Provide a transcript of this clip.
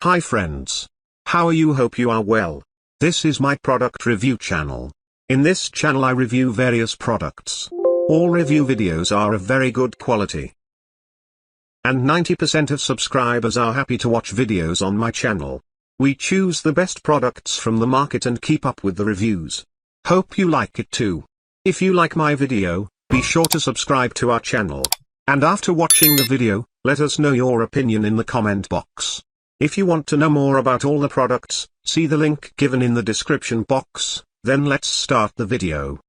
Hi friends. How are you? Hope you are well. This is my product review channel. In this channel I review various products. All review videos are of very good quality. And 90% of subscribers are happy to watch videos on my channel. We choose the best products from the market and keep up with the reviews. Hope you like it too. If you like my video, be sure to subscribe to our channel. And after watching the video, let us know your opinion in the comment box. If you want to know more about all the products, see the link given in the description box. Then let's start the video.